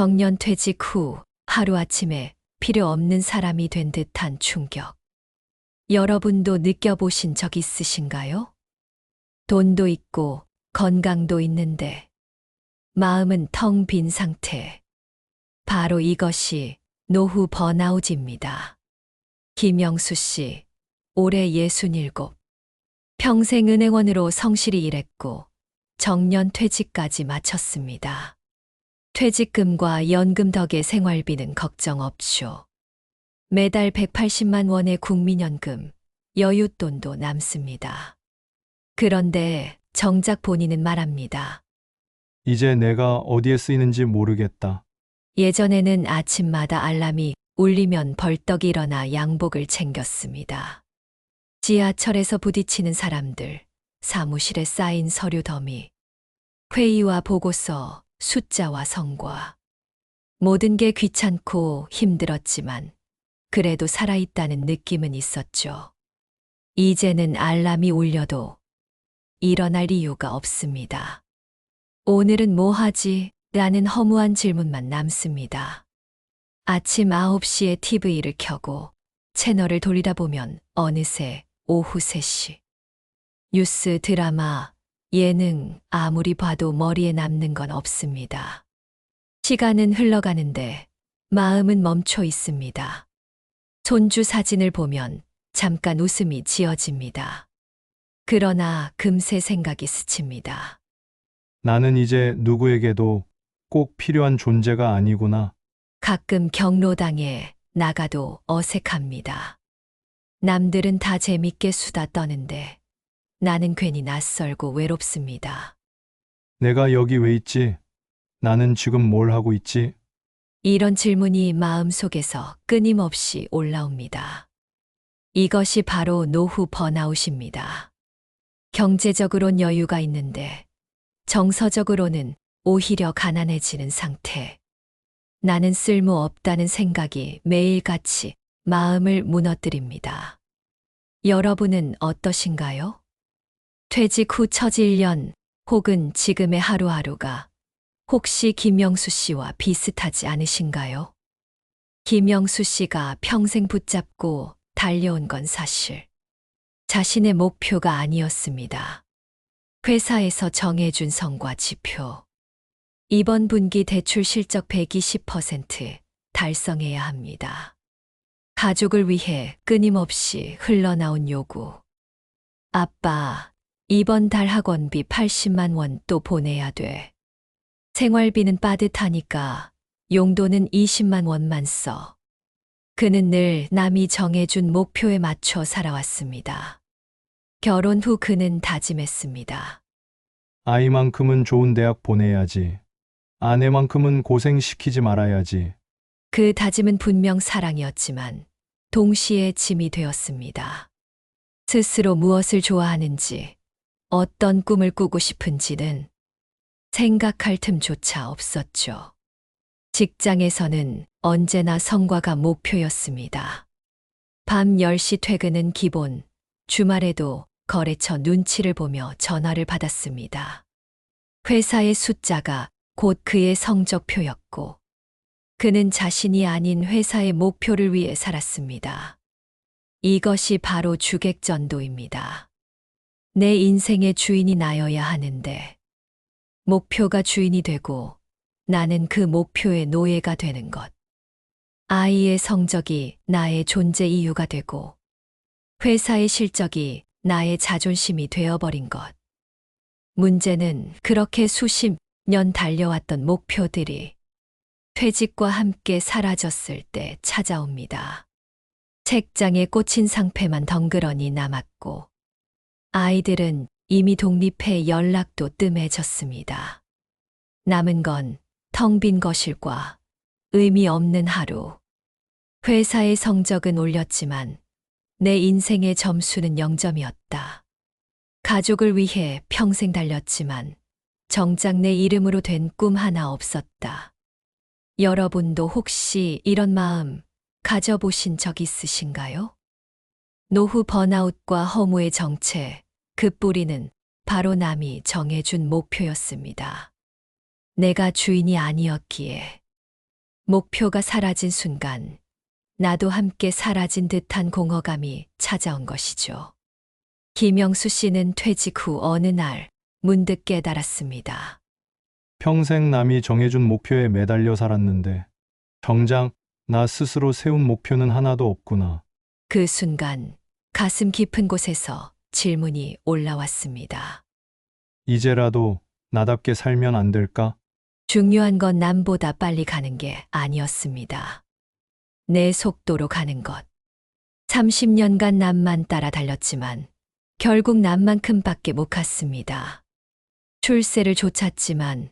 정년 퇴직 후 하루아침에 필요 없는 사람이 된 듯한 충격. 여러분도 느껴보신 적 있으신가요? 돈도 있고 건강도 있는데 마음은 텅 빈 상태. 바로 이것이 노후 번아웃입니다. 김영수 씨, 올해 67. 평생 은행원으로 성실히 일했고 정년 퇴직까지 마쳤습니다. 퇴직금과 연금 덕에 생활비는 걱정 없쇼. 매달 180만 원의 국민연금, 여윳돈도 남습니다. 그런데 정작 본인은 말합니다. 이제 내가 어디에 쓰이는지 모르겠다. 예전에는 아침마다 알람이 울리면 벌떡 일어나 양복을 챙겼습니다. 지하철에서 부딪히는 사람들, 사무실에 쌓인 서류 더미, 회의와 보고서, 숫자와 성과. 모든 게 귀찮고 힘들었지만 그래도 살아있다는 느낌은 있었죠. 이제는 알람이 울려도 일어날 이유가 없습니다. 오늘은 뭐 하지? 라는 허무한 질문만 남습니다. 아침 9시에 TV를 켜고 채널을 돌리다 보면 어느새 오후 3시. 뉴스, 드라마, 예능 아무리 봐도 머리에 남는 건 없습니다. 시간은 흘러가는데 마음은 멈춰 있습니다. 손주 사진을 보면 잠깐 웃음이 지어집니다. 그러나 금세 생각이 스칩니다. 나는 이제 누구에게도 꼭 필요한 존재가 아니구나. 가끔 경로당에 나가도 어색합니다. 남들은 다 재밌게 수다 떠는데 나는 괜히 낯설고 외롭습니다. 내가 여기 왜 있지? 나는 지금 뭘 하고 있지? 이런 질문이 마음속에서 끊임없이 올라옵니다. 이것이 바로 노후 번아웃입니다. 경제적으론 여유가 있는데 정서적으로는 오히려 가난해지는 상태. 나는 쓸모없다는 생각이 매일같이 마음을 무너뜨립니다. 여러분은 어떠신가요? 퇴직 후 첫 1년 혹은 지금의 하루하루가 혹시 김영수 씨와 비슷하지 않으신가요? 김영수 씨가 평생 붙잡고 달려온 건 사실 자신의 목표가 아니었습니다. 회사에서 정해준 성과 지표. 이번 분기 대출 실적 120% 달성해야 합니다. 가족을 위해 끊임없이 흘러나온 요구. 아빠, 이번 달 학원비 80만 원 또 보내야 돼. 생활비는 빠듯하니까 용돈은 20만 원만 써. 그는 늘 남이 정해준 목표에 맞춰 살아왔습니다. 결혼 후 그는 다짐했습니다. 아이만큼은 좋은 대학 보내야지. 아내만큼은 고생시키지 말아야지. 그 다짐은 분명 사랑이었지만 동시에 짐이 되었습니다. 스스로 무엇을 좋아하는지, 어떤 꿈을 꾸고 싶은지는 생각할 틈조차 없었죠. 직장에서는 언제나 성과가 목표였습니다. 밤 10시 퇴근은 기본, 주말에도 거래처 눈치를 보며 전화를 받았습니다. 회사의 숫자가 곧 그의 성적표였고, 그는 자신이 아닌 회사의 목표를 위해 살았습니다. 이것이 바로 주객전도입니다. 내 인생의 주인이 나여야 하는데, 목표가 주인이 되고 나는 그 목표의 노예가 되는 것. 아이의 성적이 나의 존재 이유가 되고, 회사의 실적이 나의 자존심이 되어버린 것. 문제는 그렇게 수십 년 달려왔던 목표들이 퇴직과 함께 사라졌을 때 찾아옵니다. 책장에 꽂힌 상패만 덩그러니 남았고, 아이들은 이미 독립해 연락도 뜸해졌습니다. 남은 건 텅 빈 거실과 의미 없는 하루. 회사의 성적은 올렸지만 내 인생의 점수는 0점이었다. 가족을 위해 평생 달렸지만 정작 내 이름으로 된 꿈 하나 없었다. 여러분도 혹시 이런 마음 가져보신 적 있으신가요? 노후 번아웃과 허무의 정체, 그 뿌리는 바로 남이 정해준 목표였습니다. 내가 주인이 아니었기에. 목표가 사라진 순간 나도 함께 사라진 듯한 공허감이 찾아온 것이죠. 김영수 씨는 퇴직 후 어느 날 문득 깨달았습니다. 평생 남이 정해준 목표에 매달려 살았는데 정작 나 스스로 세운 목표는 하나도 없구나. 그 순간 가슴 깊은 곳에서 질문이 올라왔습니다. 이제라도 나답게 살면 안 될까? 중요한 건 남보다 빨리 가는 게 아니었습니다. 내 속도로 가는 것. 30년간 남만 따라 달렸지만 결국 남만큼밖에 못 갔습니다. 출세를 좇았지만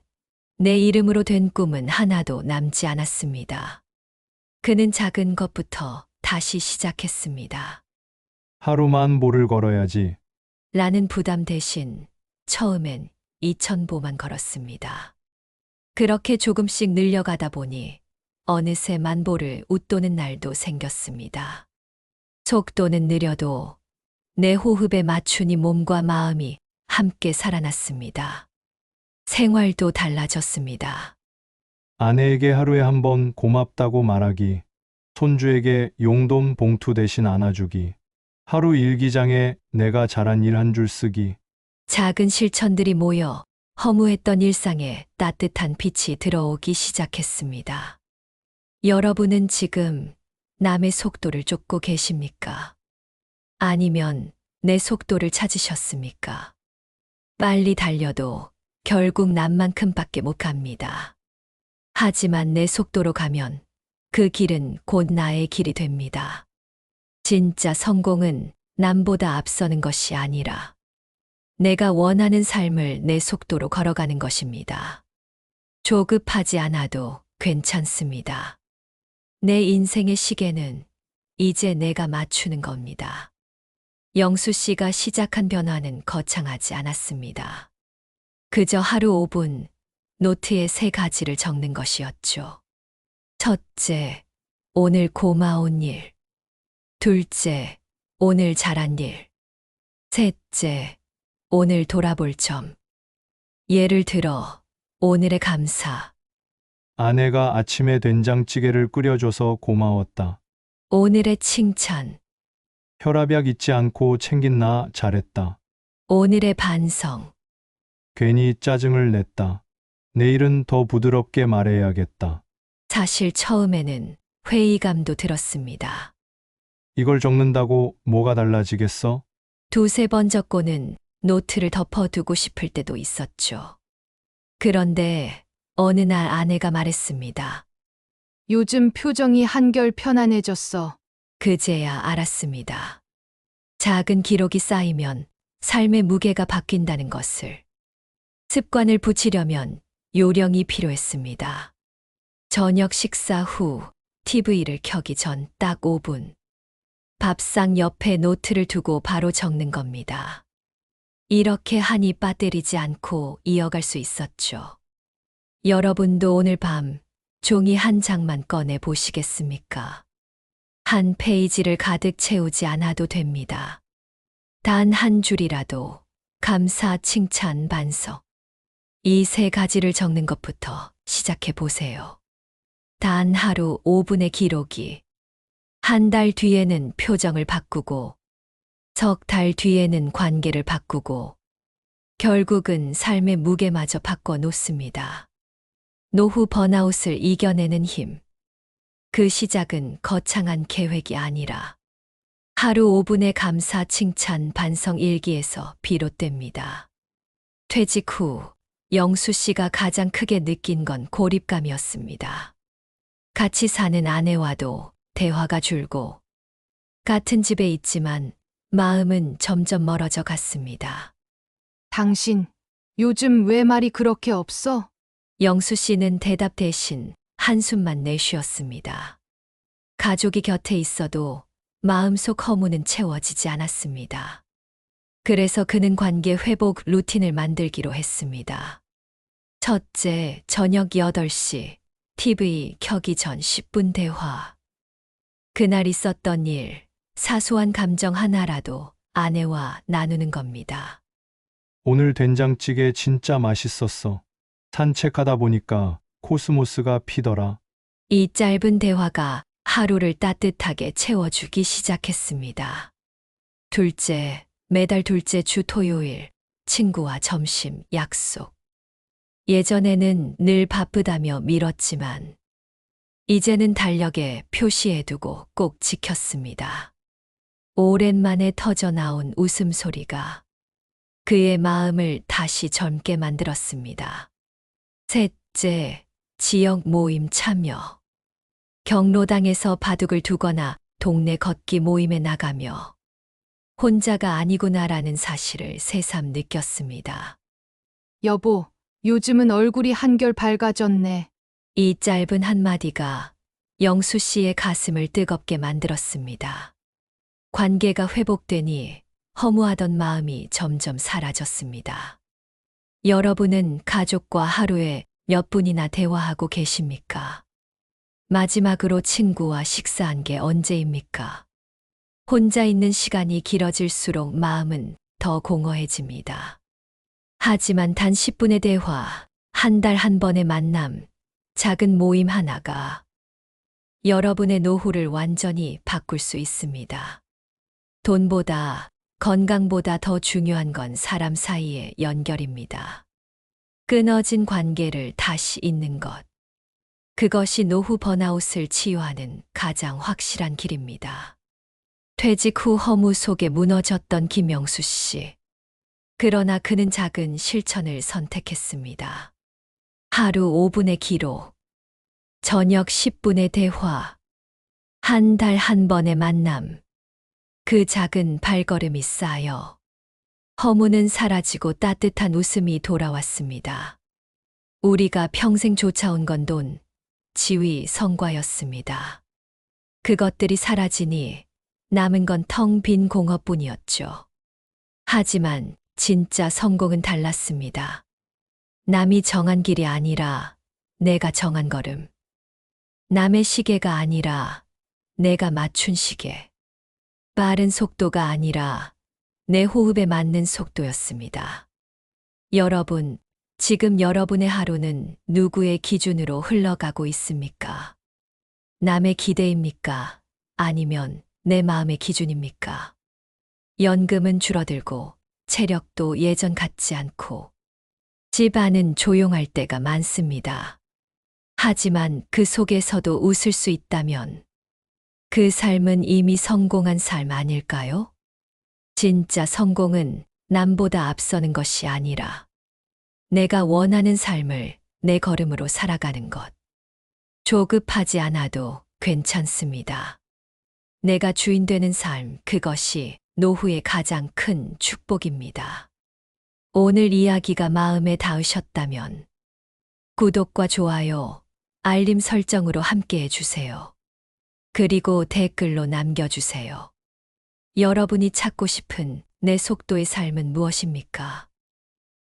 내 이름으로 된 꿈은 하나도 남지 않았습니다. 그는 작은 것부터 다시 시작했습니다. 하루만 모를 걸어야지. 라는 부담 대신 처음엔 2,000보만 걸었습니다. 그렇게 조금씩 늘려가다 보니 어느새 1000보를 웃도는 날도 생겼습니다. 속도는 느려도 내 호흡에 맞추니 몸과 마음이 함께 살아났습니다. 생활도 달라졌습니다. 아내에게 하루에 한 번 고맙다고 말하기, 손주에게 용돈 봉투 대신 안아주기, 하루 일기장에 내가 잘한 일 한 줄 쓰기. 작은 실천들이 모여 허무했던 일상에 따뜻한 빛이 들어오기 시작했습니다. 여러분은 지금 남의 속도를 쫓고 계십니까? 아니면 내 속도를 찾으셨습니까? 빨리 달려도 결국 남만큼밖에 못 갑니다. 하지만 내 속도로 가면 그 길은 곧 나의 길이 됩니다. 진짜 성공은 남보다 앞서는 것이 아니라 내가 원하는 삶을 내 속도로 걸어가는 것입니다. 조급하지 않아도 괜찮습니다. 내 인생의 시계는 이제 내가 맞추는 겁니다. 영수 씨가 시작한 변화는 거창하지 않았습니다. 그저 하루 5분 노트에 3가지를 적는 것이었죠. 첫째, 오늘 고마운 일. 둘째, 오늘 잘한 일. 셋째, 오늘 돌아볼 점. 예를 들어, 오늘의 감사. 아내가 아침에 된장찌개를 끓여줘서 고마웠다. 오늘의 칭찬. 혈압약 잊지 않고 챙긴 나 잘했다. 오늘의 반성. 괜히 짜증을 냈다. 내일은 더 부드럽게 말해야겠다. 사실 처음에는 회의감도 들었습니다. 이걸 적는다고 뭐가 달라지겠어? 2~3번 적고는 노트를 덮어두고 싶을 때도 있었죠. 그런데 어느 날 아내가 말했습니다. 요즘 표정이 한결 편안해졌어. 그제야 알았습니다. 작은 기록이 쌓이면 삶의 무게가 바뀐다는 것을. 습관을 붙이려면 요령이 필요했습니다. 저녁 식사 후 TV를 켜기 전 딱 5분. 밥상 옆에 노트를 두고 바로 적는 겁니다. 이렇게 하니 빠뜨리지 않고 이어갈 수 있었죠. 여러분도 오늘 밤 종이 한 장만 꺼내 보시겠습니까? 한 페이지를 가득 채우지 않아도 됩니다. 단 한 줄이라도 감사, 칭찬, 반성. 이 3가지를 적는 것부터 시작해 보세요. 단 하루 5분의 기록이 한 달 뒤에는 표정을 바꾸고 석 달 뒤에는 관계를 바꾸고 결국은 삶의 무게마저 바꿔 놓습니다. 노후 번아웃을 이겨내는 힘. 그 시작은 거창한 계획이 아니라 하루 5분의 감사, 칭찬, 반성 일기에서 비롯됩니다. 퇴직 후 영수 씨가 가장 크게 느낀 건 고립감이었습니다. 같이 사는 아내와도 대화가 줄고 같은 집에 있지만 마음은 점점 멀어져 갔습니다. 당신, 요즘 왜 말이 그렇게 없어? 영수 씨는 대답 대신 한숨만 내쉬었습니다. 가족이 곁에 있어도 마음속 허무는 채워지지 않았습니다. 그래서 그는 관계 회복 루틴을 만들기로 했습니다. 첫째, 저녁 8시 TV 켜기 전 10분 대화. 그날 있었던 일, 사소한 감정 하나라도 아내와 나누는 겁니다. 오늘 된장찌개 진짜 맛있었어. 산책하다 보니까 코스모스가 피더라. 이 짧은 대화가 하루를 따뜻하게 채워주기 시작했습니다. 둘째, 매달 둘째 주 토요일, 친구와 점심 약속. 예전에는 늘 바쁘다며 미뤘지만, 이제는 달력에 표시해두고 꼭 지켰습니다. 오랜만에 터져 나온 웃음소리가 그의 마음을 다시 젊게 만들었습니다. 셋째, 지역 모임 참여. 경로당에서 바둑을 두거나 동네 걷기 모임에 나가며 혼자가 아니구나라는 사실을 새삼 느꼈습니다. 여보, 요즘은 얼굴이 한결 밝아졌네. 이 짧은 한마디가 영수 씨의 가슴을 뜨겁게 만들었습니다. 관계가 회복되니 허무하던 마음이 점점 사라졌습니다. 여러분은 가족과 하루에 몇 분이나 대화하고 계십니까? 마지막으로 친구와 식사한 게 언제입니까? 혼자 있는 시간이 길어질수록 마음은 더 공허해집니다. 하지만 단 10분의 대화, 한 달 한 번의 만남, 작은 모임 하나가 여러분의 노후를 완전히 바꿀 수 있습니다. 돈보다, 건강보다 더 중요한 건 사람 사이의 연결입니다. 끊어진 관계를 다시 잇는 것. 그것이 노후 번아웃을 치유하는 가장 확실한 길입니다. 퇴직 후 허무 속에 무너졌던 김영수 씨. 그러나 그는 작은 실천을 선택했습니다. 하루 5분의 기록, 저녁 10분의 대화, 한 달 한 번의 만남. 그 작은 발걸음이 쌓여 허무는 사라지고 따뜻한 웃음이 돌아왔습니다. 우리가 평생 쫓아온 건 돈, 지위, 성과였습니다. 그것들이 사라지니 남은 건 텅 빈 공허뿐이었죠. 하지만 진짜 성공은 달랐습니다. 남이 정한 길이 아니라 내가 정한 걸음. 남의 시계가 아니라 내가 맞춘 시계. 빠른 속도가 아니라 내 호흡에 맞는 속도였습니다. 여러분, 지금 여러분의 하루는 누구의 기준으로 흘러가고 있습니까? 남의 기대입니까? 아니면 내 마음의 기준입니까? 연금은 줄어들고 체력도 예전 같지 않고 집 안은 조용할 때가 많습니다. 하지만 그 속에서도 웃을 수 있다면 그 삶은 이미 성공한 삶 아닐까요? 진짜 성공은 남보다 앞서는 것이 아니라 내가 원하는 삶을 내 걸음으로 살아가는 것. 조급하지 않아도 괜찮습니다. 내가 주인 되는 삶, 그것이 노후의 가장 큰 축복입니다. 오늘 이야기가 마음에 닿으셨다면 구독과 좋아요, 알림 설정으로 함께 해주세요. 그리고 댓글로 남겨주세요. 여러분이 찾고 싶은 내 속도의 삶은 무엇입니까?